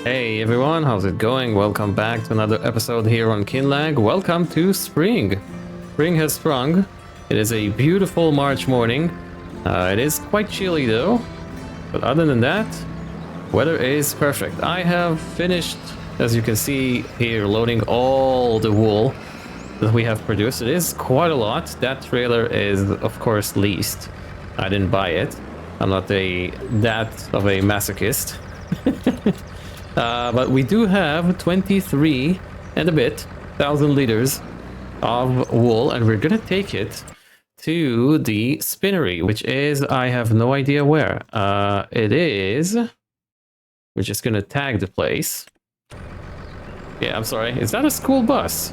Hey everyone, how's it going? Welcome back to another episode here on Kinlaig. Welcome to spring. Spring has sprung. It is a beautiful March morning. It is quite chilly though, but other than that, weather is perfect. I have finished, as you can see here, loading all the wool that we have produced. It is quite a lot. That trailer is of course leased. I didn't buy it. I'm not that of a masochist. But we do have 23 and a bit thousand liters of wool, and we're gonna take it to the spinnery, which is, I have no idea where. It is, we're just gonna tag the place. Yeah, I'm sorry, is that a school bus?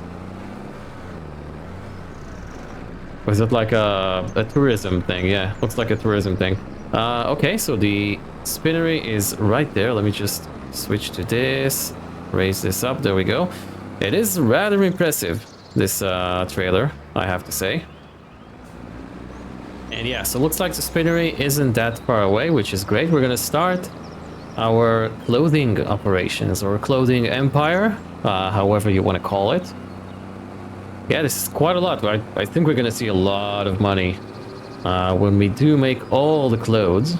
Or is it like a tourism thing? Yeah, looks like a tourism thing. Okay, so the spinnery is right there. Let me just switch to this, raise this up, there we go. It is rather impressive, this trailer, I have to say. And yeah, so looks like the spinnery isn't that far away, which is great. We're gonna start our clothing operations, or clothing empire, however you want to call it. Yeah, this is quite a lot. I think we're gonna see a lot of money when we do make all the clothes.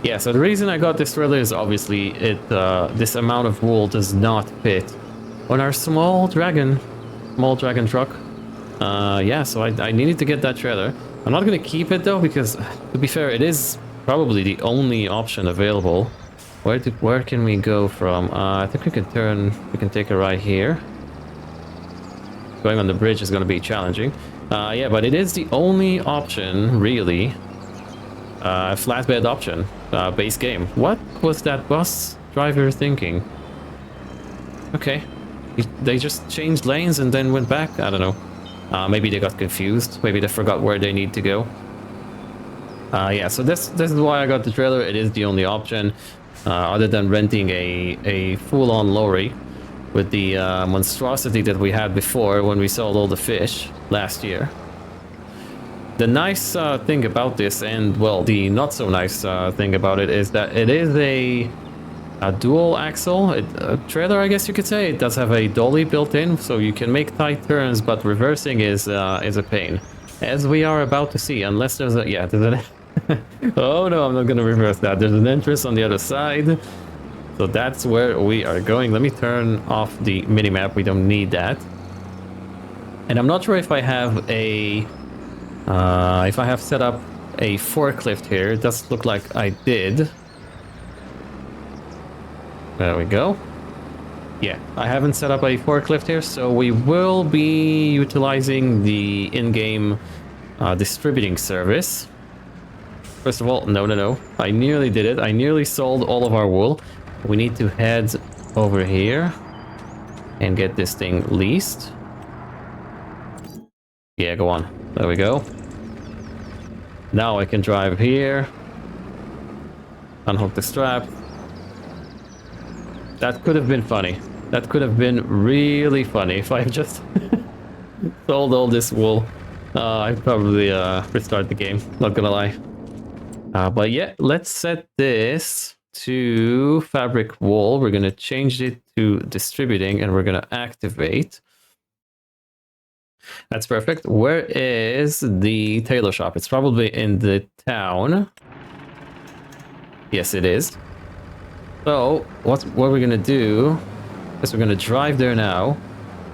Yeah, so the reason I got this trailer is obviously this amount of wool does not fit on our small dragon truck. Yeah, so I needed to get that trailer. I'm not gonna keep it though, because to be fair, it is probably the only option available. Where can we go from? I think we can take a ride here. Going on the bridge is gonna be challenging. Yeah, but it is the only option, really. Flatbed option, base game. What was that bus driver thinking? Okay, they just changed lanes and then went back. I don't know. Maybe they got confused. Maybe they forgot where they need to go. Yeah, so this is why I got the trailer. It is the only option, other than renting a full-on lorry with the monstrosity that we had before when we sold all the fish last year. The nice thing about this, and well, the not so nice thing about it, is that it is a dual axle a trailer, I guess you could say. It does have a dolly built in, so you can make tight turns, but reversing is a pain, as we are about to see. Unless there's a oh no, I'm not gonna reverse that. There's an entrance on the other side, so that's where we are going. Let me turn off the minimap. We don't need that. And I'm not sure if I have set up a forklift here. It does look like I did. There we go. Yeah, I haven't set up a forklift here, so we will be utilizing the in-game distributing service. First of all, no. I nearly did it. I nearly sold all of our wool. We need to head over here and get this thing leased. Yeah, go on. There we go. Now I can drive here. Unhook the strap. That could have been funny. That could have been really funny if I just sold all this wool. I'd probably restart the game, not gonna lie. But yeah, let's set this to fabric wool. We're gonna change it to distributing, and we're gonna activate. That's perfect. Where is the tailor shop? It's probably in the town. Yes, it is. So what we're gonna do is we're gonna drive there now.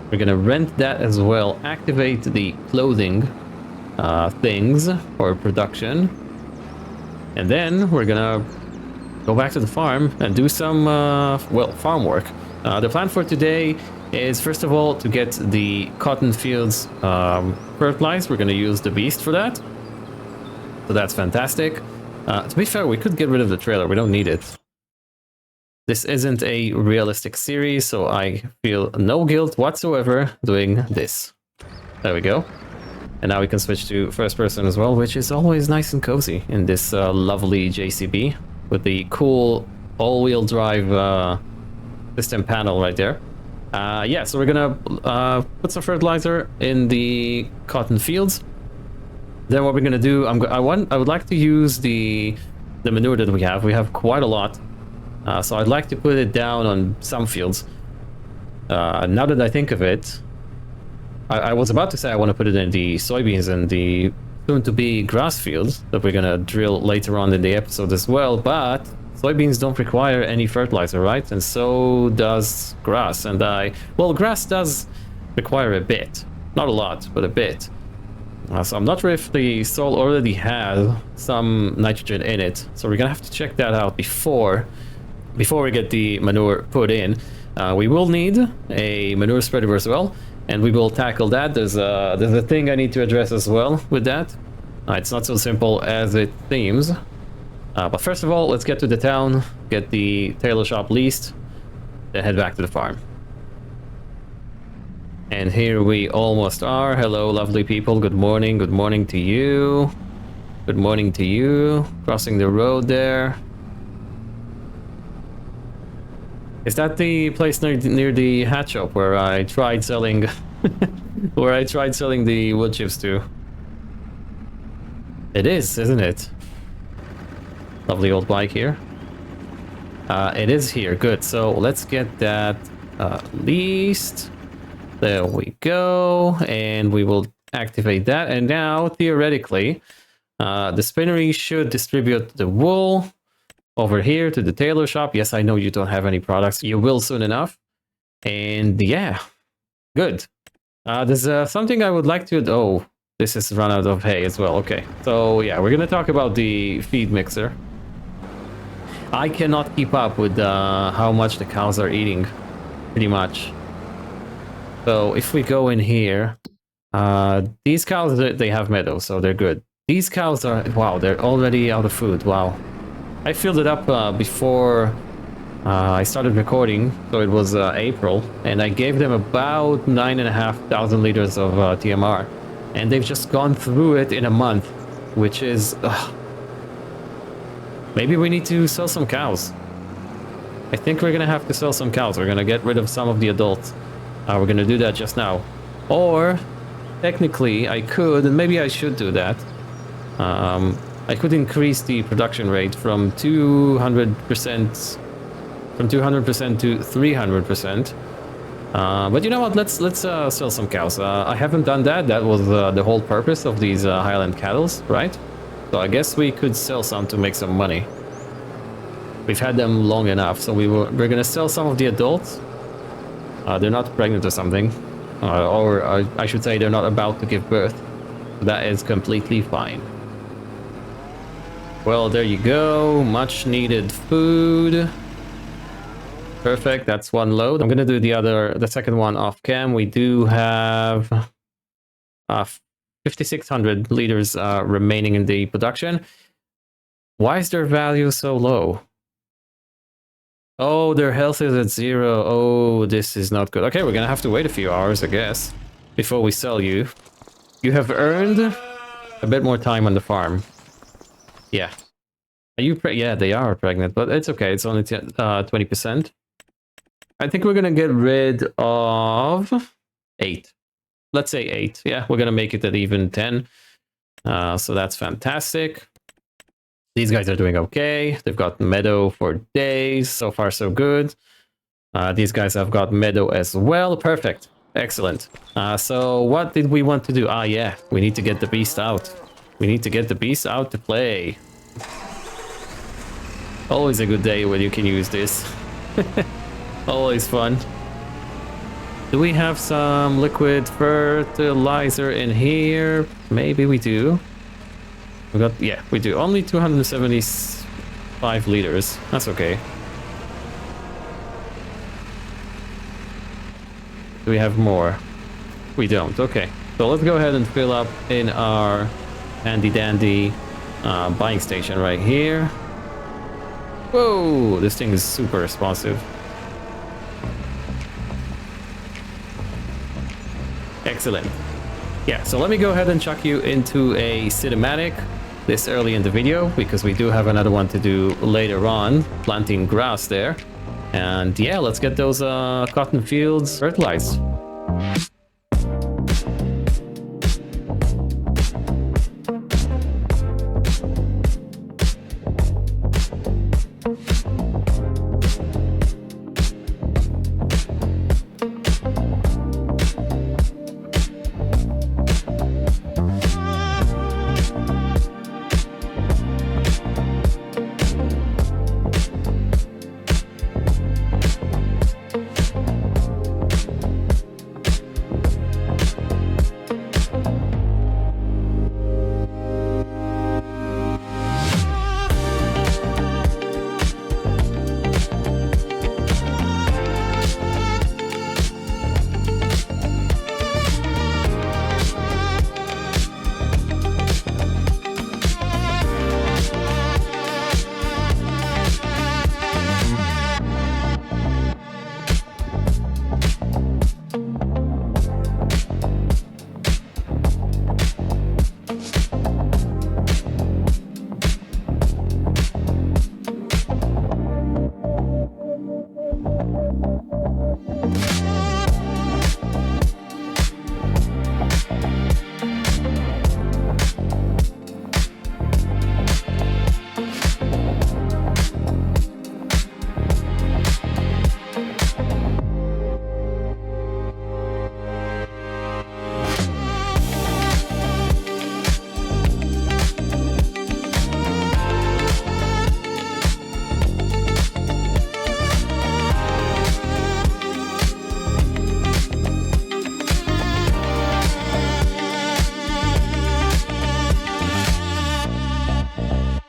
We're gonna rent that as well. Activate the clothing things for production, and then we're gonna go back to the farm and do some well, farm work. The plan for today is, first of all, to get the cotton fields fertilized. We're going to use the beast for that. So that's fantastic. To be fair, we could get rid of the trailer. We don't need it. This isn't a realistic series, so I feel no guilt whatsoever doing this. There we go. And now we can switch to first person as well, which is always nice and cozy in this lovely JCB with the cool all-wheel drive system panel right there. Yeah, so we're gonna put some fertilizer in the cotton fields. Then what we're gonna do, I would like to use the manure that we have. We have quite a lot. So I'd like to put it down on some fields. Now that I think of it, I was about to say I want to put it in the soybeans and the soon-to-be grass fields that we're gonna drill later on in the episode as well, but soybeans don't require any fertilizer, right? And so does grass. And well, grass does require a bit. Not a lot, but a bit. So I'm not sure if the soil already has some nitrogen in it. So we're gonna have to check that out before we get the manure put in. We will need a manure spreader as well, and we will tackle that. There's a thing I need to address as well with that. It's not so simple as it seems. But first of all, let's get to the town, get the tailor shop leased, then head back to the farm. And here we almost are. Hello, lovely people. Good morning. Good morning to you. Good morning to you. Crossing the road there. Is that the place near the hat shop where I tried selling the wood chips to? It is, isn't it? Lovely old bike here. It is here. Good. So let's get that leased. There we go. And we will activate that. And now, theoretically, the spinnery should distribute the wool over here to the tailor shop. Yes, I know you don't have any products. You will soon enough. And yeah, good. There's something I would like to... Oh, this is run out of hay as well. Okay. So yeah, we're going to talk about the feed mixer. I cannot keep up with how much the cows are eating, pretty much. So if we go in here, these cows, they have meadow, so they're good. These cows are... Wow, they're already out of food. Wow. I filled it up before I started recording, so it was April, and I gave them about 9,500 liters of TMR, and they've just gone through it in a month, which is... Maybe we need to sell some cows. I think we're gonna have to sell some cows. We're gonna get rid of some of the adults. We're gonna do that just now. Or, technically, I could, and maybe I should do that. I could increase the production rate from 200% to 300%. But you know what? Let's sell some cows. I haven't done that. That was the whole purpose of these Highland cattle, right? So I guess we could sell some to make some money. We've had them long enough, so we're gonna sell some of the adults. They're not pregnant or something, or I should say they're not about to give birth. That is completely fine. Well, there you go. Much needed food. Perfect. That's one load. I'm gonna do the second one off cam. We do have 5,600 liters remaining in the production. Why is their value so low? Oh, their health is at 0. Oh, this is not good. Okay, we're gonna have to wait a few hours, I guess, before we sell you. You have earned a bit more time on the farm. Yeah. Are you yeah, they are pregnant, but it's okay. It's only 20%. I think we're gonna get rid of 8. Let's say 8. Yeah, we're gonna make it at even 10. So that's fantastic. These guys are doing okay. They've got meadow for days. So far, so good. These guys have got meadow as well. Perfect. Excellent. So what did we want to do? Yeah, we need to get the beast out. We need to get the beast out to play. Always a good day when you can use this. Always fun. Do we have some liquid fertilizer in here? Maybe we do. Yeah, we do. Only 275 liters. That's okay. Do we have more? We don't. Okay. So let's go ahead and fill up in our handy dandy buying station right here. Whoa, this thing is super responsive. Excellent. Yeah, so let me go ahead and chuck you into a cinematic this early in the video, because we do have another one to do later on, planting grass there. And yeah, let's get those cotton fields fertilized.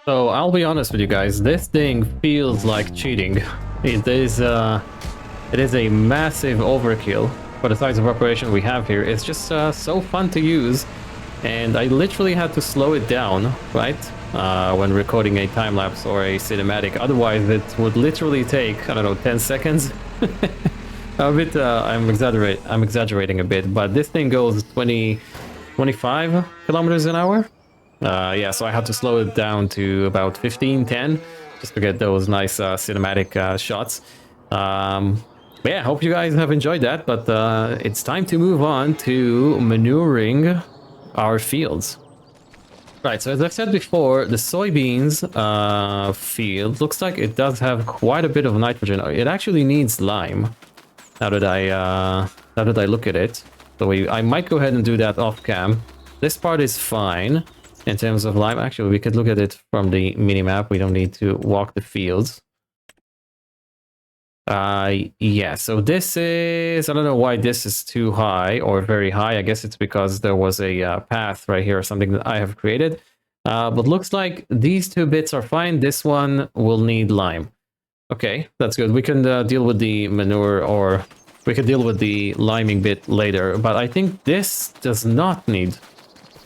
So I'll be honest with you guys, this thing feels like cheating. It is a massive overkill for the size of operation we have here. It's just so fun to use, and I literally had to slow it down, right? When recording a time lapse or a cinematic. Otherwise, it would literally take, I don't know, 10 seconds. I'm exaggerating a bit, but this thing goes 25 kilometers an hour. Yeah, so I had to slow it down to about 15-10 just to get those nice cinematic shots. But yeah, hope you guys have enjoyed that, but it's time to move on to manuring our fields. Right, so as I've said before, the soybeans field looks like it does have quite a bit of nitrogen. It actually needs lime. Now that I look at it, so I might go ahead and do that off cam. This part is fine in terms of lime. Actually, we could look at it from the minimap. We don't need to walk the fields. Yeah, so this is, I don't know why this is too high or very high. I guess it's because there was a path right here or something that I have created. But looks like these two bits are fine. This one will need lime. Okay, that's good. We can deal with the manure, or we can deal with the liming bit later. But I think this does not need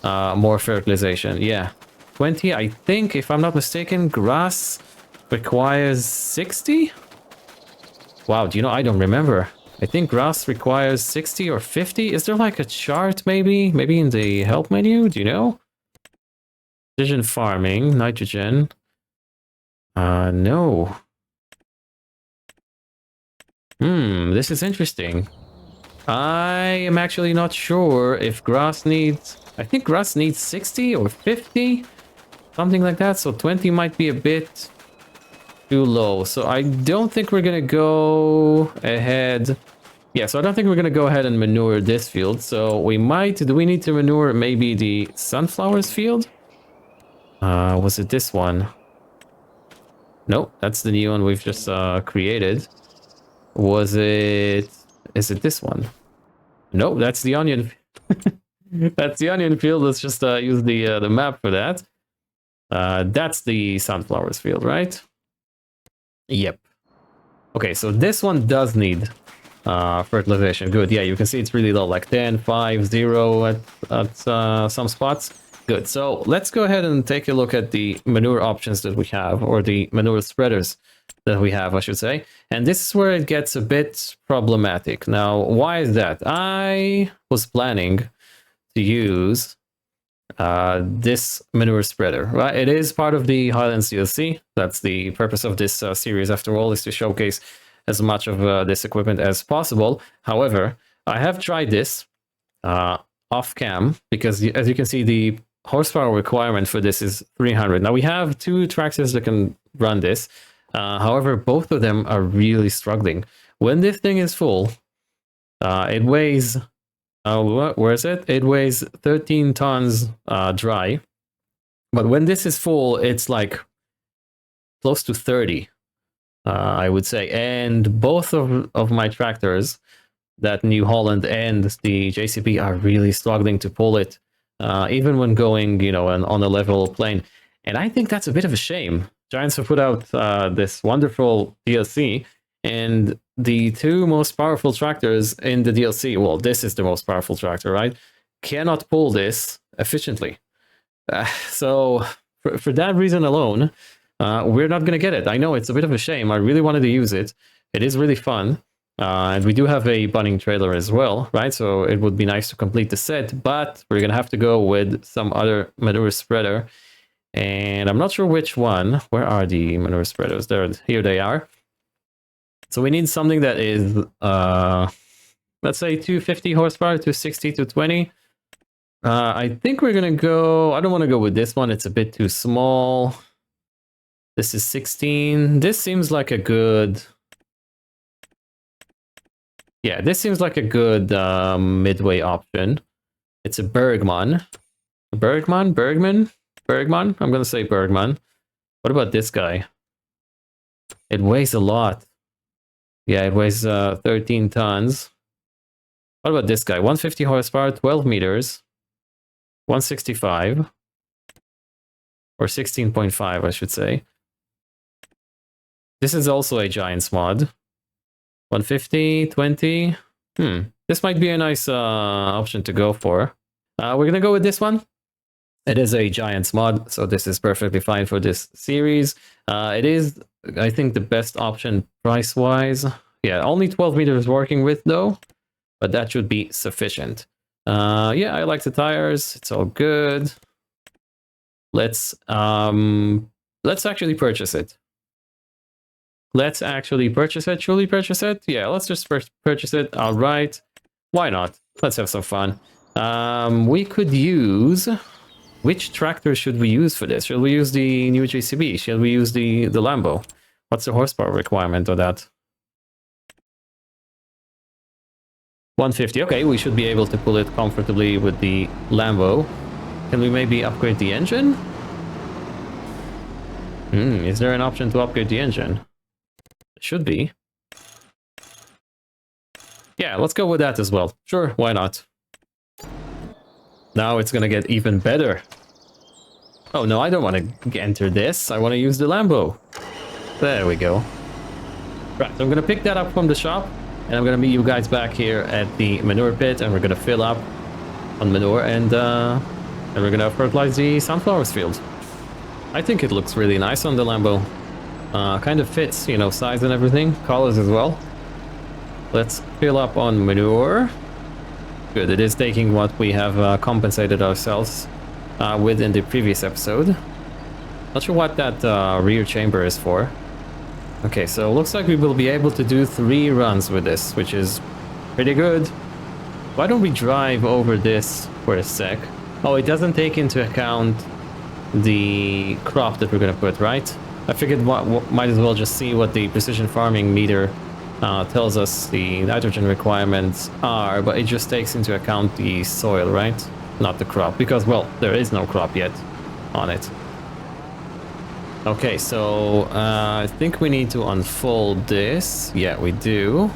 more fertilization. Yeah, 20. I think, if I'm not mistaken, grass requires 60. Wow, do you know, I don't remember. I think grass requires 60 or 50. Is there like a chart maybe? Maybe in the help menu? Do you know? Precision farming, nitrogen. No. This is interesting. I am actually not sure if grass needs... I think grass needs 60 or 50. Something like that. So 20 might be a bit too low. So I don't think we're going to go ahead... Yeah, so I don't think we're going to go ahead and manure this field. So we might... Do we need to manure maybe the sunflowers field? Was it this one? Nope, that's the new one we've just created. Was it... Is it this one? Nope, that's the onion. That's the onion field. Let's just use the map for that. That's the sunflowers field, right? Yep. Okay, so this one does need fertilization. Good. Yeah, you can see it's really low, like 10, 5, 0 at some spots. Good. So let's go ahead and take a look at the manure options that we have, or the manure spreaders that we have, I should say. And this is where it gets a bit problematic. Now, why is that? I was planning to use this manure spreader, right? It is part of the Highlands DLC. That's the purpose of this series, after all, is to showcase as much of this equipment as possible. However, I have tried this off cam, because as you can see, the horsepower requirement for this is 300. Now we have two tractors that can run this. However, both of them are really struggling. When this thing is full, it weighs, where is it? It weighs 13 tons dry. But when this is full, it's like close to 30, I would say. And both of my tractors, that New Holland and the JCB, are really struggling to pull it, even when going, you know, on a level plane. And I think that's a bit of a shame. Giants have put out this wonderful DLC, and the two most powerful tractors in the DLC, well, this is the most powerful tractor, right? Cannot pull this efficiently. So for that reason alone, we're not going to get it. I know it's a bit of a shame. I really wanted to use it. It is really fun. And we do have a bunning trailer as well, right? So it would be nice to complete the set, but we're going to have to go with some other manure spreader. And I'm not sure which one. Where are the manure spreaders? Here they are. So we need something that is, let's say 250 horsepower, 260, 220. I think we're going to go... I don't want to go with this one. It's a bit too small. This is 16. This seems like a good... Yeah, this seems like a good midway option. It's a Bergman. Bergman? I'm going to say Bergman. What about this guy? It weighs a lot. Yeah, it weighs 13 tons. What about this guy? 150 horsepower, 12 meters, 165. or 16.5, I should say. This is also a Giants mod. 150, 20. This might be a nice option to go for. We're gonna go with this one. It is a Giants mod, so this is perfectly fine for this series. It is, I think, the best option price-wise. Yeah, only 12 meters working with though, but that should be sufficient. Yeah, I like the tires. It's all good. Let's actually purchase it. Let's actually purchase it. Should we purchase it? Yeah, let's just purchase it. All right. Why not? Let's have some fun. We could use... Which tractor should we use for this? Should we use the new JCB? Should we use the Lambo? What's the horsepower requirement of that? 150. Okay, we should be able to pull it comfortably with the Lambo. Can we maybe upgrade the engine? Is there an option to upgrade the engine? It should be. Yeah, let's go with that as well. Sure, why not? Now it's gonna get even better. Oh no, I don't want to enter this. I want to use the Lambo. There we go. Right, so I'm gonna pick that up from the shop, and I'm gonna meet you guys back here at the manure pit, and we're gonna fill up on manure, and we're gonna fertilize the sunflowers field. I think it looks really nice on the Lambo. Kind of fits, you know, size and everything, colors as well. Let's fill up on manure. Good, it is taking what we have compensated ourselves with in the previous episode. Not sure what that rear chamber is for. Okay, so looks like we will be able to do 3 runs with this, which is pretty good. Why don't we drive over this for a sec? Oh, it doesn't take into account the crop that we're gonna put, right? I figured might as well just see what the precision farming meter tells us the nitrogen requirements are, but it just takes into account the soil, right? Not the crop, because, well, there is no crop yet on it. Okay, so I think we need to unfold this. Yeah, we do.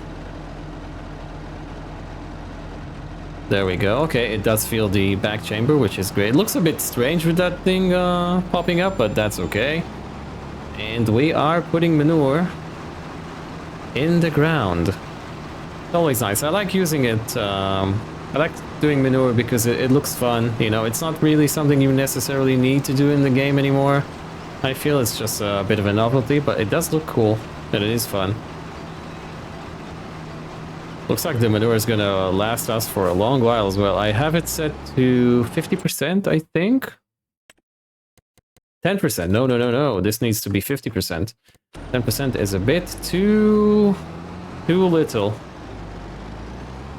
There we go. Okay, it does feel the back chamber, which is great. It looks a bit strange with that thing popping up, but that's okay. And we are putting manure in the ground. It's always nice. I like using it. I like doing manure because it looks fun. You know, it's not really something you necessarily need to do in the game anymore. I feel it's just a bit of a novelty, but it does look cool and it is fun. Looks like the manure is gonna last us for a long while as well. I have it set to 50%, I think. 10%. No. This needs to be 50%. 10% is a bit too little.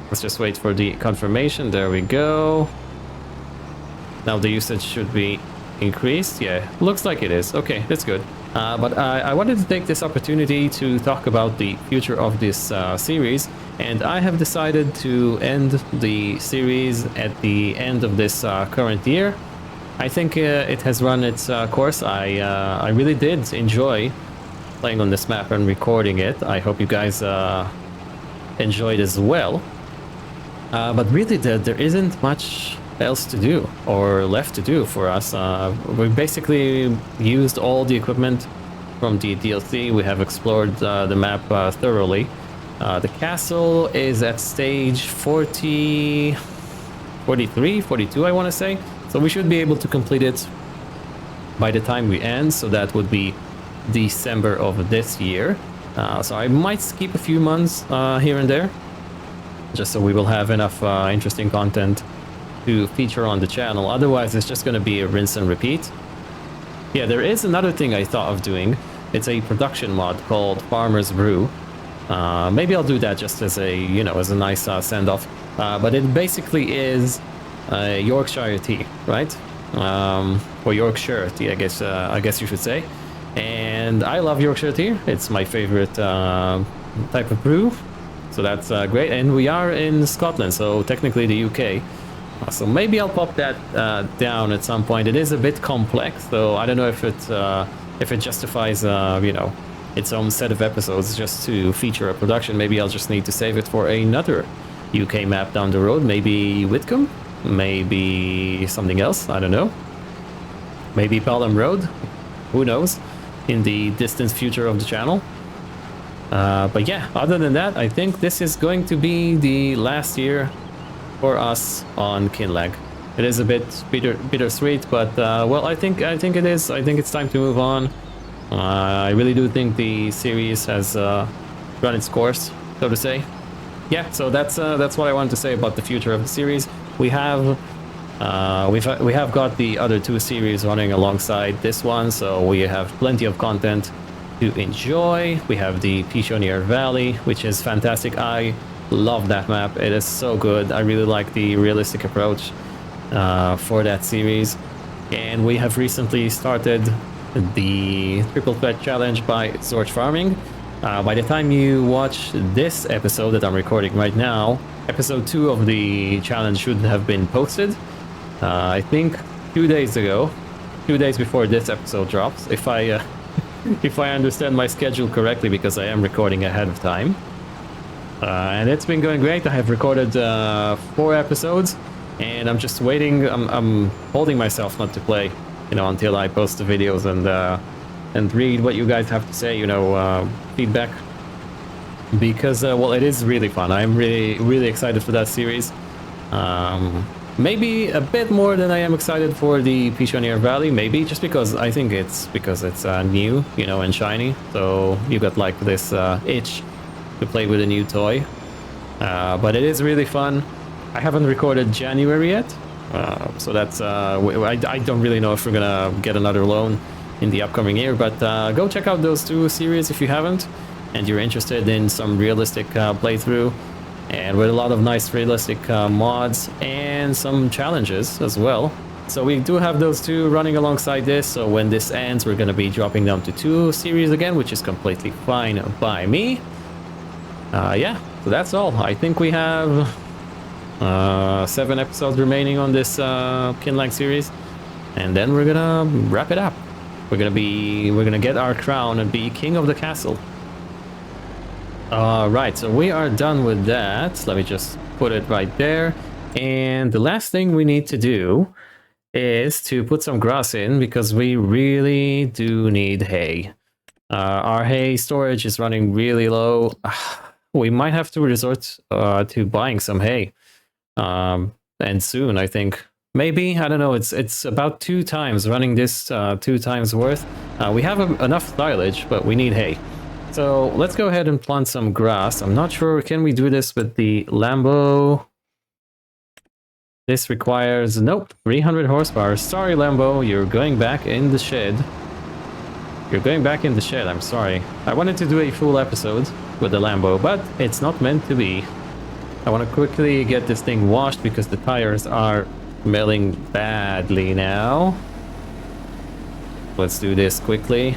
Let's just wait for the confirmation. There we go. Now the usage should be increased. Yeah, looks like it is. Okay, that's good. But I wanted to take this opportunity to talk about the future of this series, and I have decided to end the series at the end of this current year. I think it has run its course. I really did enjoy playing on this map and recording it. I hope you guys enjoyed as well. But really, there isn't much else to do or left to do for us. We basically used all the equipment from the DLC. We have explored the map thoroughly. The castle is at stage 40, 43, 42, I want to say. So we should be able to complete it by the time we end. So that would be December of this year. So I might skip a few months here and there, just so we will have enough interesting content to feature on the channel. Otherwise, it's just going to be a rinse and repeat. Yeah, there is another thing I thought of doing. It's a production mod called Farmer's Brew. Maybe I'll do that just as a, you know, as a nice send-off. But it basically is Yorkshire tea, right? Or Yorkshire tea, I guess you should say. And I love Yorkshire tea. It's my favorite type of brew. So that's great. And we are in Scotland, so technically the UK. So maybe I'll pop that down at some point. It is a bit complex, so I don't know if it justifies, you know, its own set of episodes just to feature a production. Maybe I'll just need to save it for another UK map down the road. Maybe Whitcomb, maybe something else. I don't know. maybe Pelham Road, who knows, in the distant future of the channel. But yeah, other than that, I think this is going to be the last year for us on Kinlaig. It is a bit bittersweet, but well, I think it is. I think it's time to move on. I really do think the series has run its course, so to say. Yeah, so that's what I wanted to say about the future of the series. We have got the other two series running alongside this one, so we have plenty of content to enjoy. We have the Pishonier Valley, which is fantastic. I love that map. It is so good. I really like the realistic approach for that series. And we have recently started the Triple Threat Challenge by Zorch Farming. By the time you watch this episode that I'm recording right now, episode 2 of the challenge should have been posted. I think 2 days ago, 2 days before this episode drops, if I if I understand my schedule correctly, because I am recording ahead of time. And it's been going great. I have recorded 4 episodes, and I'm just waiting. I'm holding myself not to play, you know, until I post the videos and read what you guys have to say, you know, feedback. Because, well, it is really fun. I'm really excited for that series. Maybe a bit more than I am excited for the Pishonier Valley, maybe, just because I think it's new, you know, and shiny. So you got like this itch to play with a new toy. But it is really fun. I haven't recorded January yet, so that's I don't really know if we're gonna get another loan in the upcoming year, but go check out those 2 series if you haven't, and you're interested in some realistic playthrough, and with a lot of nice realistic mods and some challenges as well. So we do have those 2 running alongside this, so when this ends we're going to be dropping down to 2 series again, which is completely fine by me. Yeah, so that's all. I think we have 7 episodes remaining on this Kinlaig series, and then we're gonna wrap it up. We're gonna get our crown and be king of the castle. Right, so we are done with that. Let me just put it right there. And the last thing we need to do is to put some grass in, because we really do need hay. Our hay storage is running really low. We might have to resort to buying some hay. And soon, I think. Maybe, I don't know, it's about 2 times running this 2 times worth. We have enough silage, but we need hay. So let's go ahead and plant some grass. I'm not sure, can we do this with the Lambo? This requires, nope, 300 horsepower. Sorry, Lambo, you're going back in the shed. You're going back in the shed, I'm sorry. I wanted to do a full episode with the Lambo, but it's not meant to be. I want to quickly get this thing washed because the tires are smelling badly now. Let's do this quickly.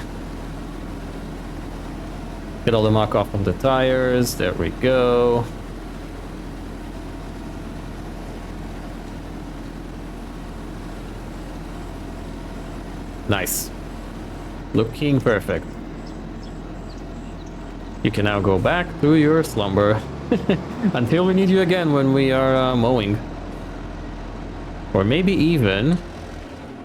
Get all the muck off of the tires. There we go. Nice. Looking perfect. You can now go back to your slumber until we need you again when we are mowing. Or maybe even,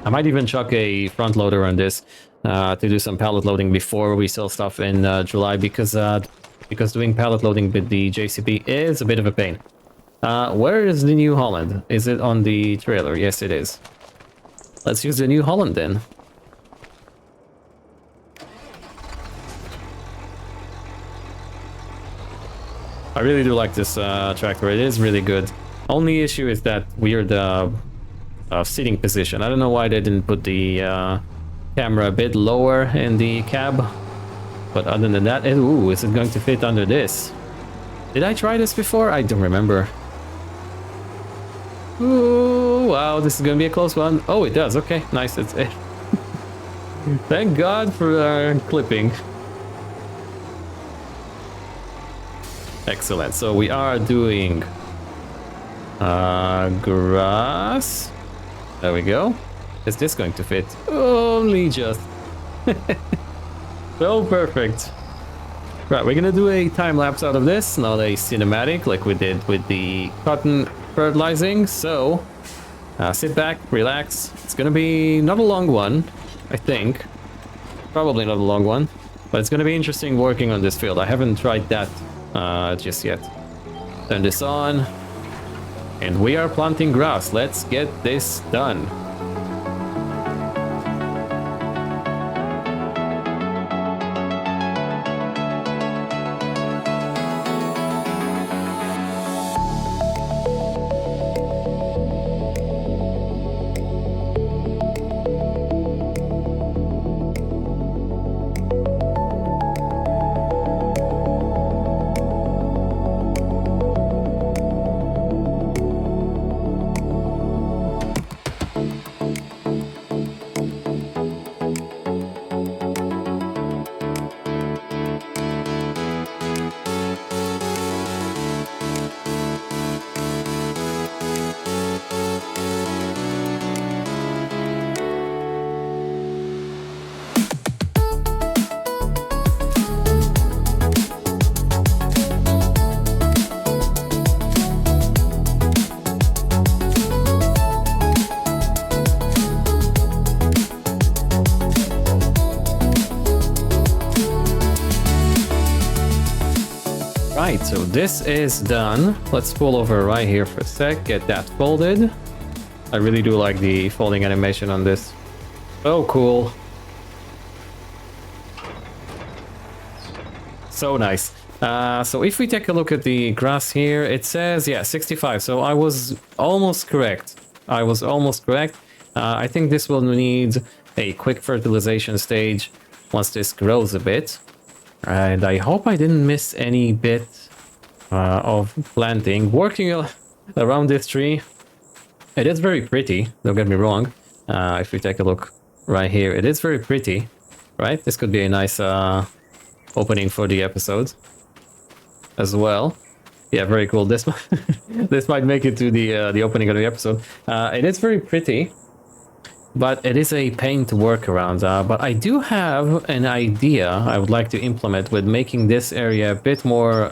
I might even chuck a front loader on this to do some pallet loading before we sell stuff in July, because doing pallet loading with the JCB is a bit of a pain. Where is the New Holland? Is it on the trailer? Yes, it is. Let's use the New Holland then. I really do like this tractor. It is really good. Only issue is that weird seating position. I don't know why they didn't put the camera a bit lower in the cab. But other than that, ooh, is it going to fit under this? Did I try this before? I don't remember. Ooh, wow, this is going to be a close one. Oh, it does. Okay, nice. It's it. Thank God for clipping. Excellent. So we are doing grass. There we go. Is this going to fit? Only just. So perfect. Right, we're gonna do a time lapse out of this, not a cinematic like we did with the cotton fertilizing. So Sit back, relax. It's gonna be not a long one, I think. Probably not a long one, but it's gonna be interesting working on this field. I haven't tried that just yet. Turn this on, and we are planting grass. Let's get this done. Right, so this is done. Let's pull over right here for a sec, get that folded. I really do like the folding animation on this. So cool. So nice. So if we take a look at the grass here, it says, yeah, 65. So I was almost correct. I think this will need a quick fertilization stage once this grows a bit. And I hope I didn't miss any bit of planting. Working around this tree, it is very pretty, don't get me wrong. If we take a look right here, it is very pretty, right? This could be a nice opening for the episode as well. Yeah, very cool. This this might make it to the opening of the episode. It is very pretty, but it is a pain to work around. But I do have an idea I would like to implement with making this area a bit more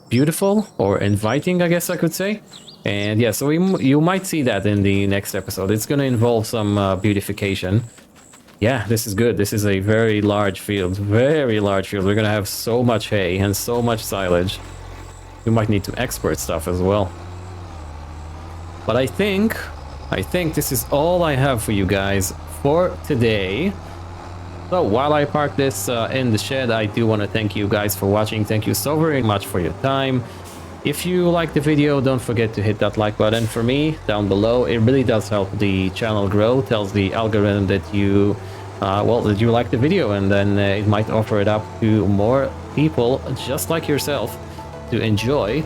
beautiful or inviting, I guess I could say. And yeah, so you might see that in the next episode. It's going to involve some beautification. Yeah, this is good. This is a very large field. Very large field. We're going to have so much hay and so much silage. We might need to export stuff as well. But I think this is all I have for you guys for today. So while I park this in the shed, I do want to thank you guys for watching. Thank you so very much for your time. If you like the video, don't forget to hit that like button for me down below. It really does help the channel grow. Tells the algorithm that you that you like the video, and then it might offer it up to more people just like yourself to enjoy.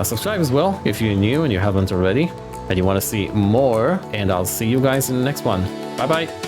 Subscribe as well if you're new and you haven't already and you want to see more, and I'll see you guys in the next one. Bye bye.